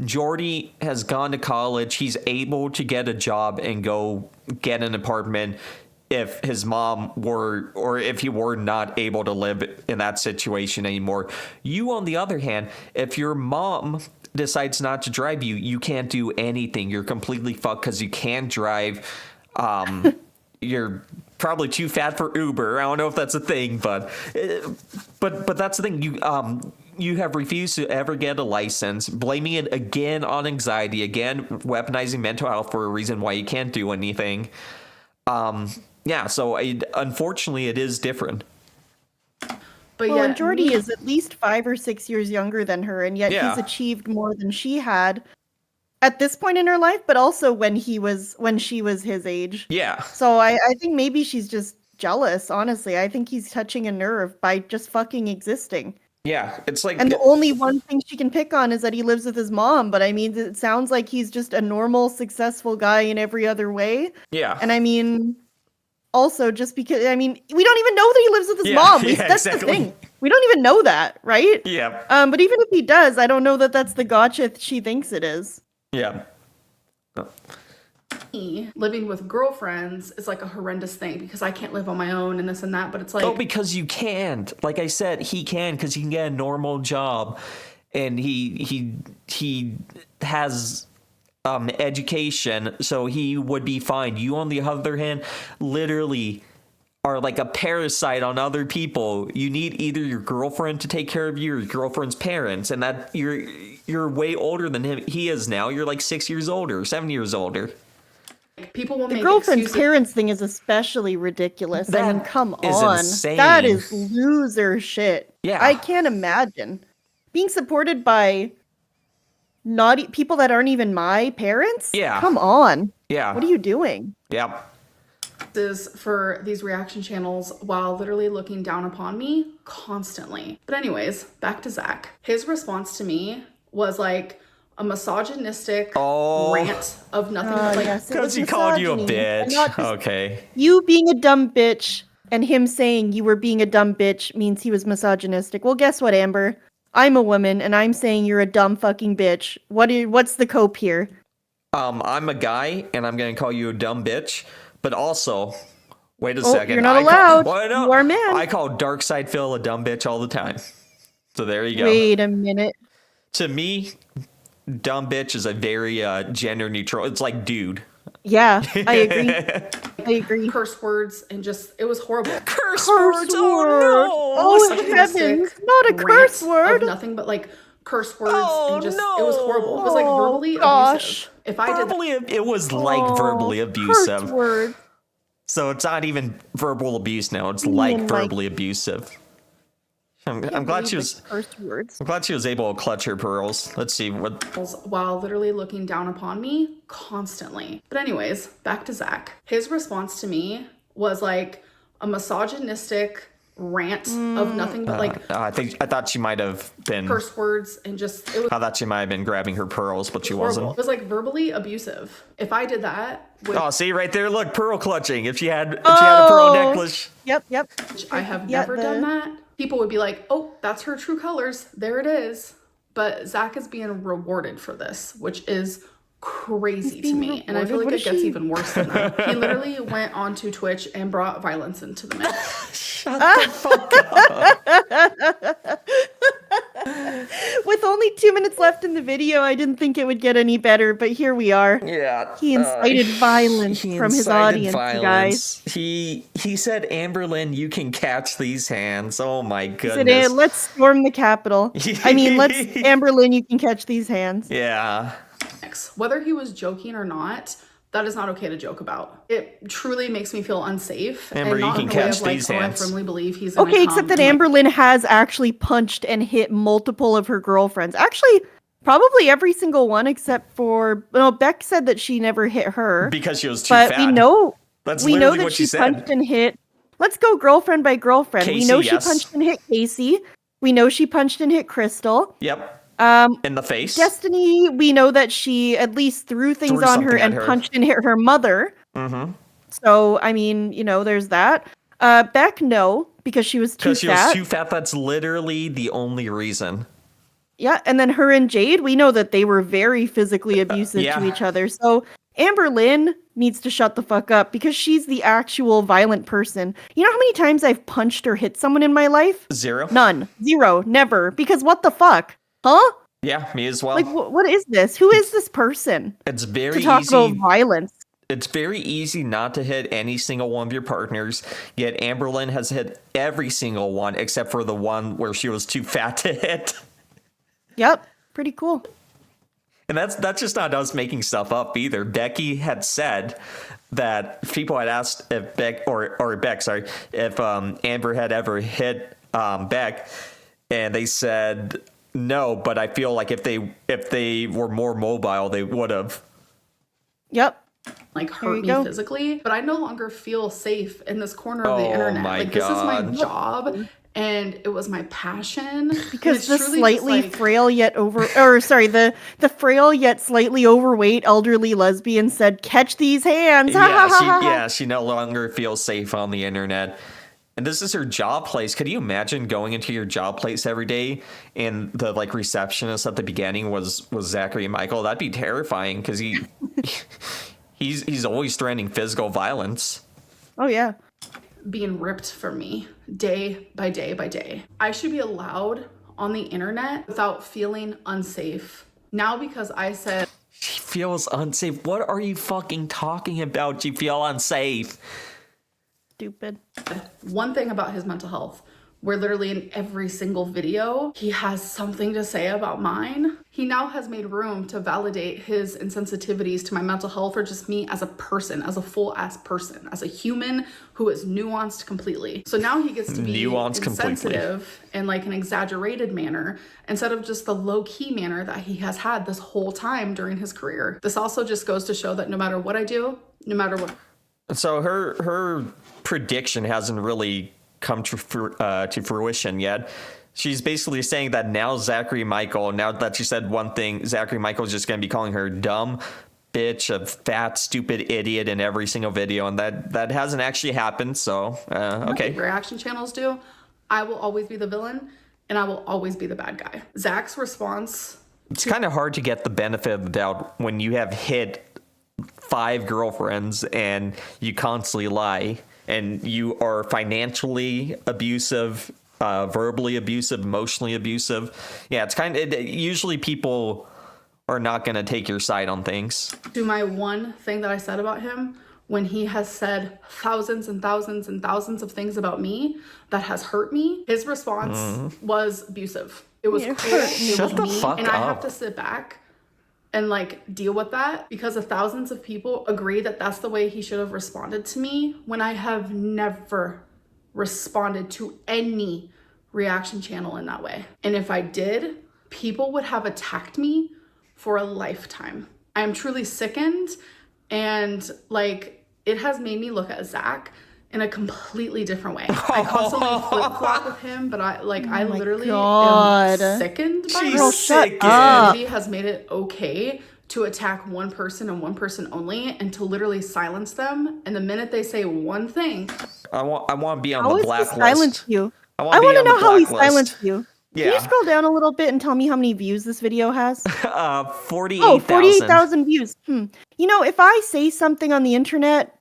Jordy has gone to college. He's able to get a job and go get an apartment if his mom were, or if he were not able to live in that situation anymore. You, on the other hand, if your mom decides not to drive you, you can't do anything. You're completely fucked because you can't drive. You're probably too fat for Uber. I don't know if that's a thing, but that's the thing. You have refused to ever get a license, blaming it again on anxiety, again weaponizing mental health for a reason why you can't do anything. Yeah, so unfortunately, it is different. But Well, yet, and Jordy is at least 5 or 6 years younger than her, and yet Yeah. he's achieved more than she had at this point in her life, but also when she was his age. Yeah. So I think maybe she's just jealous, honestly. I think he's touching a nerve by just fucking existing. Yeah, it's like... And the only one thing she can pick on is that he lives with his mom, but I mean, it sounds like he's just a normal, successful guy in every other way. Yeah. And I mean, also just because, I mean, we don't even know that he lives with his mom. That's exactly. the thing. We don't even know that, right? Yeah. But even if he does, I don't know that that's the gotcha she thinks it is. Yeah. me living with girlfriends is like a horrendous thing because I can't live on my own and this and that. But it's like, Oh, because you can't. Like I said, he can because he can get a normal job, and he has education, so he would be fine. You, on the other hand, literally are like a parasite on other people. You need either your girlfriend to take care of you or your girlfriend's parents, and that you're way older than him. He is now. You're like 6 years older, 7 years older. people will The make girlfriend's excuses. parents thing is especially ridiculous. I mean, That come is on. insane. That is loser shit. Yeah. I can't imagine being supported by people that aren't even my parents. Yeah. Come on. Yeah. What are you doing? Yeah. Is for these reaction channels while literally looking down upon me constantly. But anyways, back to Zach. His response to me was like a misogynistic rant of nothing but like yes, it Because was he called you a misogyny. And bitch. not just Okay. you being a dumb bitch and him saying you were being a dumb bitch means he was misogynistic. Well, guess what, Amber? I'm a woman and I'm saying you're a dumb fucking bitch. What's the cope here? I'm a guy, and I'm gonna call you a dumb bitch. But also, wait a Oh, second. you're not allowed. Well, no, You are a man. I call Darkside Phil a dumb bitch all the time. So there you go. Wait a minute. To me, dumb bitch is a very gender neutral. It's like dude. Yeah, I agree. I agree. curse words and just it was horrible. Curse Curse words. word. Oh, Misogynistic heavens. Not a curse rant word. of nothing but like curse words Oh, and just no. it was horrible. It was like Oh, verbally gosh. abusive. If I did Verbally, it was like verbally Curse abusive. word. So it's not even verbal abuse now. It's like like- verbally abusive. I'm glad she was. Curse words. I'm glad she was able to clutch her pearls. Let's see what. while literally looking down upon me constantly. But anyways, back to Zach. His response to me was like a misogynistic rant of nothing but like I thought she might have been. curse words and just it was I thought she might have been grabbing her pearls, but she horrible. wasn't. It was like verbally abusive. If I did that, Oh, see right there, look, pearl clutching. If she had a pearl necklace. Yep. which I have never done that, people would be like, "Oh, that's her true colors. There it is." But Zach is being rewarded for this, which is crazy to me. And I feel like it gets even worse than that. He literally went onto Twitch and brought violence into the mix. Shut the fuck up. With only 2 minutes left in the video, I didn't think it would get any better, but here we are. Yeah. He incited violence from his audience, you guys. He said, Amberlynn, you can catch these hands. Oh my He goodness. said, let's storm the Capitol. I mean, let's, Amberlynn, you can catch these hands. Yeah. Whether he was joking or not, that is not okay to joke about. It truly makes me feel unsafe. Amber, and not you in can the way catch of like, these oh, hands. I firmly believe he's gonna Okay, except come that and, like, Amberlynn has actually punched and hit multiple of her girlfriends. Actually, probably every single one except for, well, Beck said that she never hit her. Because she was too But fat. we know That's we know literally that what she she punched said. and hit. Let's go girlfriend by girlfriend. We Casey, know she yes. punched and hit Casey. We know she punched and hit Crystal. Yep. Um, In the face. Destiny, we know that she at least threw things Threw on her something at and her. punched and hit her mother. Mm-hmm. So, I mean, there's that. Beck, no, because she was too Because she was fat. too fat. That's literally the only reason. Yeah, and then her and Jade, we know that they were very physically abusive yeah. to each other. So Amberlynn needs to shut the fuck up because she's the actual violent person. You know how many times I've punched or hit someone in my life? 0. None. 0. Never. Because what the fuck? Huh? Yeah, me as well. Like, what is this? Who is this person It's very to talk easy. about violence? It's very easy not to hit any single one of your partners, yet Amberlynn has hit every single one except for the one where she was too fat to hit. Yep. Pretty cool. And that's just not us making stuff up either. Becky had said that people had asked if Beck or Beck, sorry, if Amber had ever hit Beck, and they said no, but I feel like if they were more mobile, they would have. Yep. like hurt me go. physically, but I no longer feel safe in this corner of the Oh internet. my Like this is my God. job and it was my passion. Because It's the truly slightly just, like, frail yet the frail yet slightly overweight elderly lesbian said, "Catch these hands!" She no longer feels safe on the internet. And this is her job place. Could you imagine going into your job place every day and the like receptionist at the beginning was Zachary Michael? That'd be terrifying because he's always threatening physical violence. Oh yeah. being ripped from me day by day by day. I should be allowed on the internet without feeling unsafe. Now because I said She feels unsafe. What are you fucking talking about? You feel unsafe. Stupid. one thing about his mental health, where literally in every single video, he has something to say about mine. He now has made room to validate his insensitivities to my mental health or just me as a person, as a full ass person, as a human who is nuanced completely. So now he gets to be Nuanced completely. insensitive in like an exaggerated manner instead of just the low key manner that he has had this whole time during his career. This also just goes to show that no matter what I do, no matter what So her prediction hasn't really come to fruition yet. She's basically saying that now Zachary Michael, now that she said one thing, Zachary Michael's just going to be calling her dumb bitch, a fat, stupid idiot in every single video. And that hasn't actually happened. So, okay. reaction channels do, I will always be the villain and I will always be the bad guy. Zach's response, It's kind of hard to get the benefit of the doubt when you have hit 5 girlfriends and you constantly lie and you are financially abusive, verbally abusive, emotionally abusive. Yeah, it's usually people are not going to take your side on things. to my one thing that I said about him, when he has said thousands and thousands and thousands of things about me that has hurt me, his response was abusive. It was cruel, it Shut was the mean, fuck and I have up. to sit back and like deal with that because of thousands of people agree that that's the way he should have responded to me when I have never responded to any reaction channel in that way. And if I did, people would have attacked me for a lifetime. I am truly sickened and like it has made me look at Zach in a completely different way. I constantly flip-flop with him, but I literally God. am sickened by She's it. Girl, shut sick. up. Society has made it okay to attack one person and one person only, and to literally silence them. And the minute they say one thing, I want to be on How the is he blacklist. silenced you? I I want want to to know how he blacklist. silenced you. Can you Yeah. scroll down a little bit and tell me how many views this video has? 48,000. 48,000 views. You know, if I say something on the internet,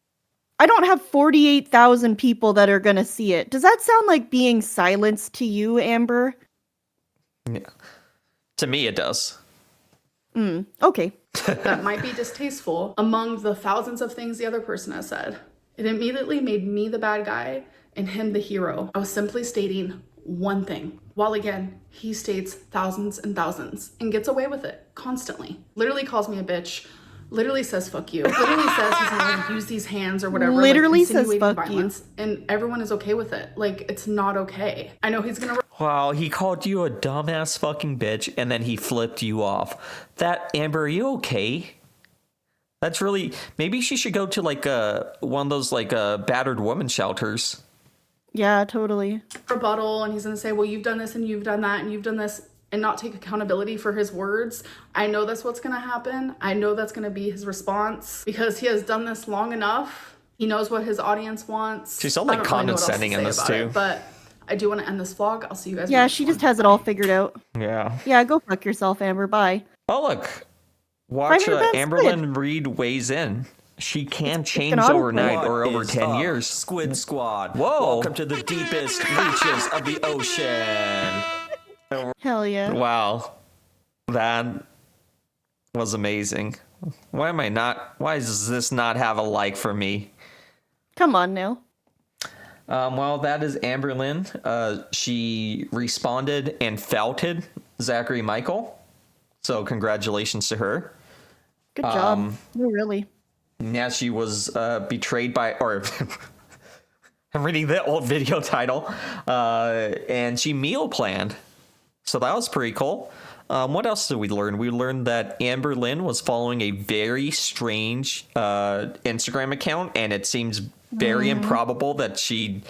I don't have 48,000 people that are going to see it. Does that sound like being silenced to you, Amber? Yeah. To me, it does. Okay. that might be distasteful among the thousands of things the other person has said. It immediately made me the bad guy and him the hero. I was simply stating one thing, while again, he states thousands and thousands and gets away with it constantly. Literally calls me a bitch, literally says fuck you, literally says he's not going to use these hands or whatever. Literally like, says insinuating fuck violence, and everyone is okay with it. Like, it's not okay. I know he's going to... Wow, he called you a dumbass fucking bitch, and then he flipped you off. That, Amber, are you okay? That's really... Maybe she should go to, like, one of those, like, battered woman shelters. Yeah, totally. rebuttal, and he's going to say, well, you've done this and you've done that and you've done this, and not take accountability for his words. I know that's what's going to happen. I know that's going to be his response because he has done this long enough. He knows what his audience wants. She's so, like, condescending in this, too. But I do want to end this vlog. I'll see you guys. Yeah, she just has it all figured out. Yeah. Yeah, go fuck yourself, Amber. Bye. Oh, look. Watch Find her best Amberlynn Reid weighs in. She can change autoplay. overnight or over What is 10 up, years. Squid Squad. Whoa. Welcome to the deepest reaches of the ocean. Hell yeah. Wow. That was amazing. Why does this not have a like for me? Come on now. Well, that is Amberlynn. She responded and felted Zachary Michael. So congratulations to her. Good job. Oh, really. Yeah, she was betrayed by, or I'm reading the old video title, and she meal planned. So that was pretty cool. What else did we learn? We learned that Amberlynn was following a very strange Instagram account, and it seems very improbable that she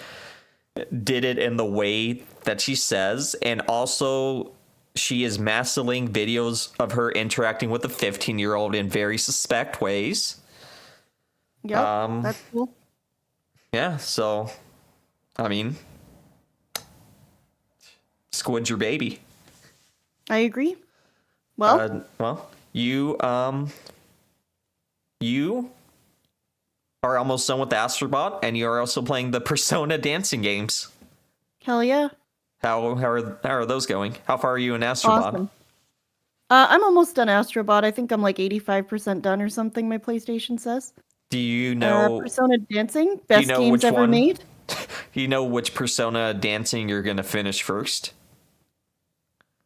did it in the way that she says. And also, she is mastering videos of her interacting with a 15-year-old in very suspect ways. Yep, that's cool. Yeah, so, I mean, Squid's your baby. I agree. Well, You are almost done with the Astrobot, and you are also playing the Persona dancing games. hell yeah. How are those going? How far are you in Astrobot? Awesome. I'm almost done Astrobot. I think I'm like 85% done or something, my PlayStation says. Do you know? Persona Dancing, best know games which ever one? made. Do you know which Persona dancing you're gonna finish first?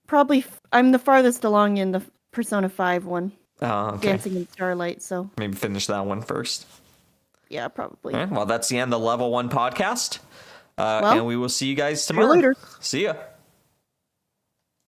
Probably, I'm the farthest along in the Persona 5 one, Oh, okay. Dancing in Starlight, so Maybe finish that one first. yeah, probably. All right, well, that's the end of the Level 1 podcast. Well, And we will see you guys see you tomorrow. later. See ya.